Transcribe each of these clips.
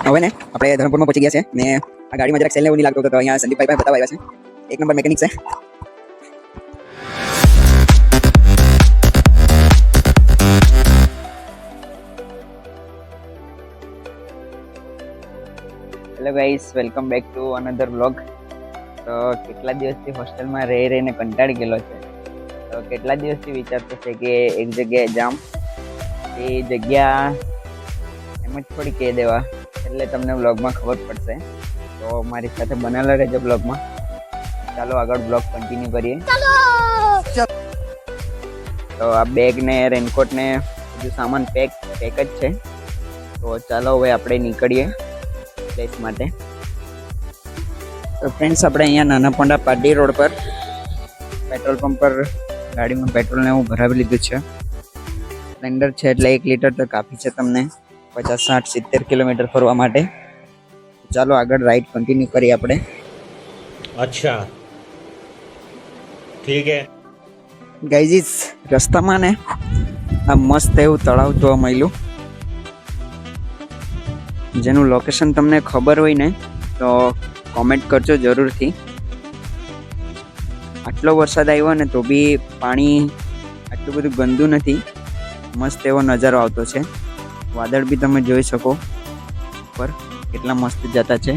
હવે ને આપણે ધરમપુરમાં પહોંચી ગયા છે ને આ ગાડીમાં જરાક સેલ ને એવું નહીં લાગતું તો અહીંયા સંદીપભાઈ પાસે બતાવવા આવ્યા છે. એક નંબર મેકેનિક છે. Hello guys, welcome back to another vlog. તો કેટલા દિવસથી હોસ્ટેલમાં રહીને કંટાળી ગયેલો છે. તો કેટલા દિવસથી વિચારતો છે કે એક જગ્યાએ જામ, એ જગ્યા એમ જ થોડી કહી દેવા, એટલે તમને વ્લોગમાં ખબર પડશે. તો મારી સાથે બનેલા રહેજો વ્લોગમાં. ચાલો આગળ વ્લોગ કન્ટિન્યુ કરીએ. તો આ બેગ ને રેનકોટ ને બધું સામાન પેક જ છે. તો ચાલો હવે આપણે નીકળીએ પ્લેસ માટે. તો ફ્રેન્ડ્સ, આપણે અહીંયા નાના પોંડા પાડી રોડ પર પેટ્રોલ પંપ પર ગાડીમાં પેટ્રોલ ને એવું ભરાવી લીધું છે. સ્પ્લેન્ડર છે એટલે 1 લીટર તો કાફી છે તમને 50, 60, 70 કિલોમીટર ફરવા માટે. ચાલો આગળ રાઈડ કન્ટિન્યુ કરીએ આપણે. અચ્છા, ઠીક હે. ગાઈઝ, રસ્તામાં ને આ મસ્ત એવું તળાવ જોવા મળ્યું, જેનું લોકેશન તમને ખબર હોય ને તો કોમેન્ટ કરજો જરૂરથી. આટલો વરસાદ આવ્યો ને તો બી પાણી આટલું બધું ગંદુ નથી. મસ્ત એવો નજારો આવતો છે. વાદળ બી તમે જોઈ શકો પર કેટલા મસ્ત જતા છે.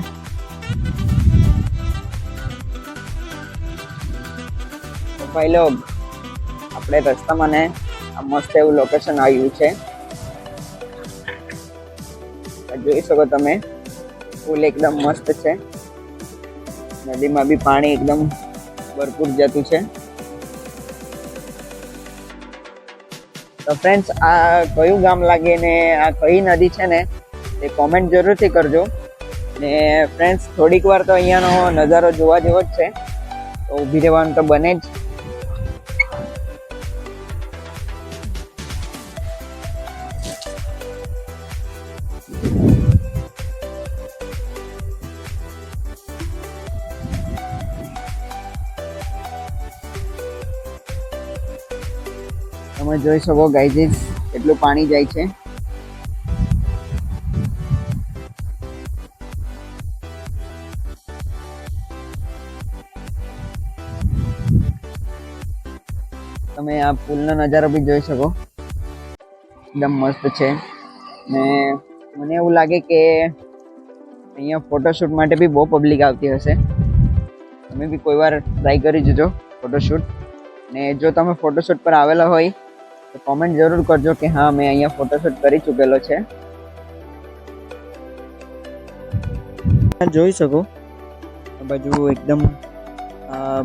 તો ભાઈ લોગ, આપણે રસ્તામાં ને આ મસ્ત એવું લોકેશન આવ્યું છે. જોઈ શકો તમે, પુલ એકદમ મસ્ત છે. નદીમાં બી પાણી એકદમ ભરપૂર જતું છે. તો ફ્રેન્ડ્સ, આ કયું ગામ લાગે ને આ કઈ નદી છે ને એ કોમેન્ટ જરૂરથી કરજો. ને ફ્રેન્ડ્સ, થોડીક વાર તો અહીંયાનો નજારો જોવા જેવો જ છે, તો ઊભી રહેવાનું તો બને જ. તમે જોઈ શકો ગાઈઝ, એટલું પાણી જાય છે. તમે આ પુલનો નજારો બી જોઈ શકો, એકદમ મસ્ત છે. ને મને એવું લાગે કે અહીંયા ફોટોશૂટ માટે બી બહુ પબ્લિક આવતી હશે. તમે બી કોઈ વાર ટ્રાય કરી જજો ફોટોશૂટ. ને જો તમે ફોટોશૂટ પર આવેલા હોય તો કોમેન્ટ જરૂર કરજો કે હા, મેં અહીંયા ફોટોશૂટ કરી ચૂકેલો છે. જોઈ શકો આ બાજુ એકદમ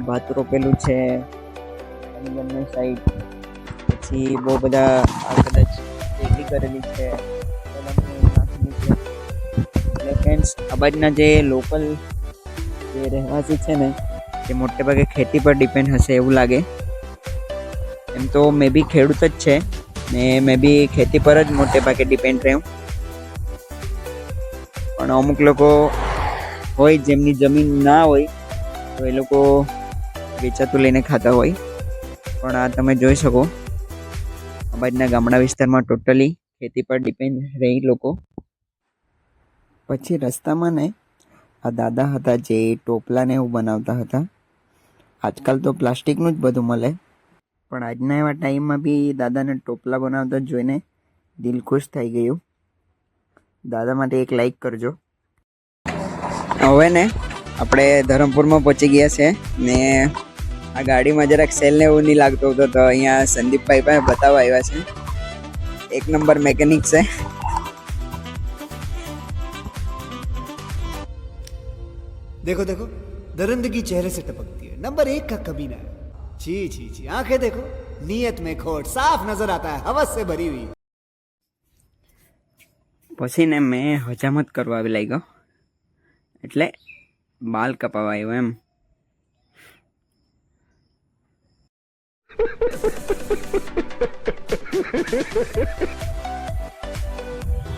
ભાત રોપેલું છે બંને સાઈડ. પછી બહુ બધા કદાચ ખેતી કરેલી છે. એટલે ફ્રેન્ડ્સ, આ બાજુના જે લોકલ જે રહેવાસી છે ને તે મોટે ભાગે ખેતી પર ડિપેન્ડ હશે એવું લાગે. એમ તો મે બી ખેડૂત જ છે ને મે બી ખેતી પર જ મોટે ભાગે ડિપેન્ડ રહ્યું. પણ અમુક લોકો હોય જેમની જમીન ના હોય તો એ લોકો વેચાતું લઈને ખાતા હોય. પણ આ તમે જોઈ શકો, આ બાજુના ગામડા વિસ્તારમાં ટોટલી ખેતી પર ડિપેન્ડ રહી લોકો. પછી રસ્તામાં ને આ દાદા હતા જે ટોપલાને એવું બનાવતા હતા. આજકાલ તો પ્લાસ્ટિકનું જ બધું મળે, પણ આજના એવા ટાઈમમાં બી દાદાને ટોપલા બનાવતા જોઈને દિલ ખુશ થઈ ગયું. દાદા માટે એક લાઈક કરજો. હવે ને આપણે ધરમપુરમાં પહોંચી ગયા છે ને આ ગાડીમાં જરાક સેલ ને એવું નહીં લાગતું હતું તો અહીંયા સંદીપભાઈ પાસે બતાવવા આવ્યા છે. એક નંબર મેકેનિક છે. देखो देखो, दरिंदगी चेहरे से टपकती है. नंबर 1 का कमीना है. जी जी जी, आंखें देखो, नीयत में खोट साफ नजर आता है, हवस से भरी हुई. પછી ને મેં હજામત કરવા આવી લાગ્યો, એટલે બાલ કપાવા આવ્યો એમ.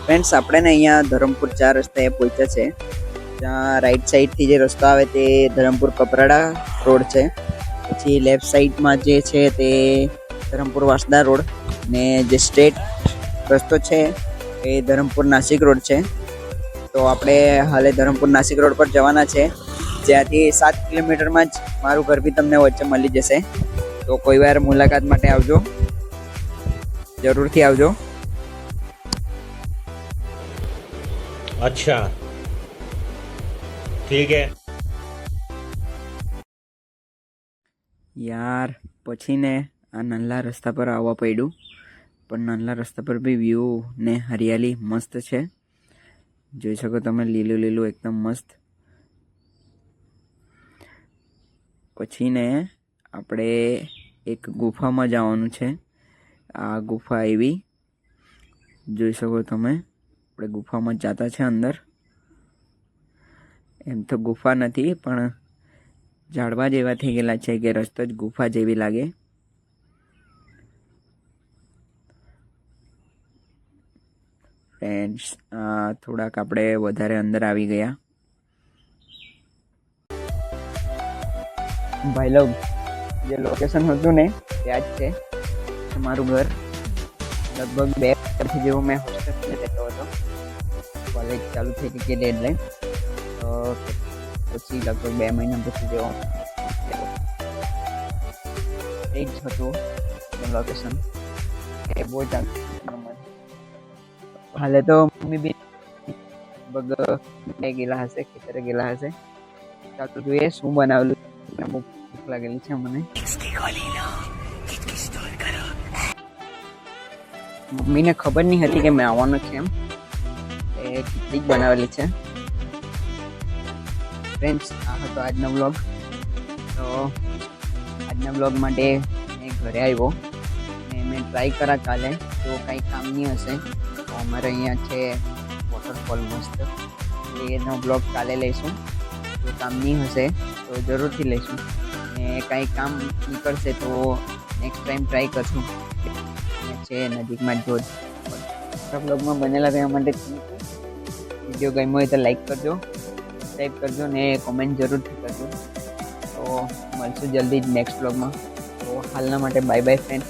ફ્રેન્ડ્સ, આપણે ને અહીંયા ધરમપુર 4 રસ્તા એ પહોંચ્યા છે. ત્યાં રાઈટ સાઈડથી જે રસ્તો આવે તે ધરમપુર કપરાડા રોડ છે. પછી લેફ્ટ સાઈડમાં જે છે તે ધરમપુર વાસદા રોડ, ને જે સ્ટ્રેટ રસ્તો છે એ ધરમપુર નાસિક રોડ છે. તો આપણે હાલે ધરમપુર નાસિક રોડ પર જવાના છે, જ્યાંથી 7 કિલોમીટરમાં જ મારું ઘર બી તમને વચ્ચે મળી જશે. તો કોઈ વાર મુલાકાત માટે આવજો, જરૂરથી આવજો. अच्छा ठीक है. યાર પછી ને આ નાનલા રસ્તા પર આવવા પડ્યું, પણ નાનલા રસ્તા પર બી વ્યૂ ને હરિયાળી મસ્ત છે. જોઈ શકો તમે, લીલું લીલું એકદમ મસ્ત. પછી ને આપણે એક ગુફામાં જવાનું છે. આ ગુફા એવી જોઈ શકો તમે, આપણે ગુફામાં જતા છે અંદર. એમ તો ગુફા નથી, પણ ઝાડવા જેવા થઈ ગયેલા છે કે રસ્તો જ ગુફા જેવી લાગે. ફ્રેન્ડ્સ, થોડાક આપણે વધારે અંદર આવી ગયા. ભાઈ લોગ, જે લોકેશન હતું ને ત્યાં જ છે મારું ઘર. લગભગ 2 વર્ષથી જેવો મેં હોસ્ટેલમાં રહેતો હતો. કોલેજ ચાલુ થઈ હતી કે એટલે તો પછી લગભગ 2 મહિના પછી જેવો એ જ હતું લોકેશન. એ બહુ ચાલતું. હાલે તો મમ્મી બી લગભગ ગયેલા હશે, ખેતરે ગયેલા હશે. ચાલતું જોઈએ શું બનાવેલું. બહુ ભૂખ લાગેલી છે મને. મમ્મીને ખબર નહીં હતી કે મેં આવવાનો છે એમ. એ ખીચડી બનાવેલી છે. ફ્રેન્ડ્સ, આ હતો આજનો વ્લોગ. તો આજના વ્લોગ માટે મેં ઘરે આવ્યો ને મેં ટ્રાય કરા કાલે, તો કંઈ કામ નહીં હશે તો અમારે અહીંયા છે વોટરફોલ મસ્ત, એનો બ્લોગ કાલે લઈશું. જો કામ નહીં હશે તો જરૂરથી લઈશું, ને કાંઈ કામ નીકળશે તો નેક્સ્ટ ટાઈમ ટ્રાય કરશું. છે નજીકમાં જ જોજ. બ્લોગમાં બનેલા રહેવા માટે વિડીયો ગમ્યો હોય તો લાઈક કરજો, સબસ્ક્રાઈબ કરજો ને કોમેન્ટ જરૂરથી કરજો. તો મળશું જલ્દી જ નેક્સ્ટ બ્લોગમાં. તો હાલના માટે બાય બાય ફ્રેન્ડ્સ.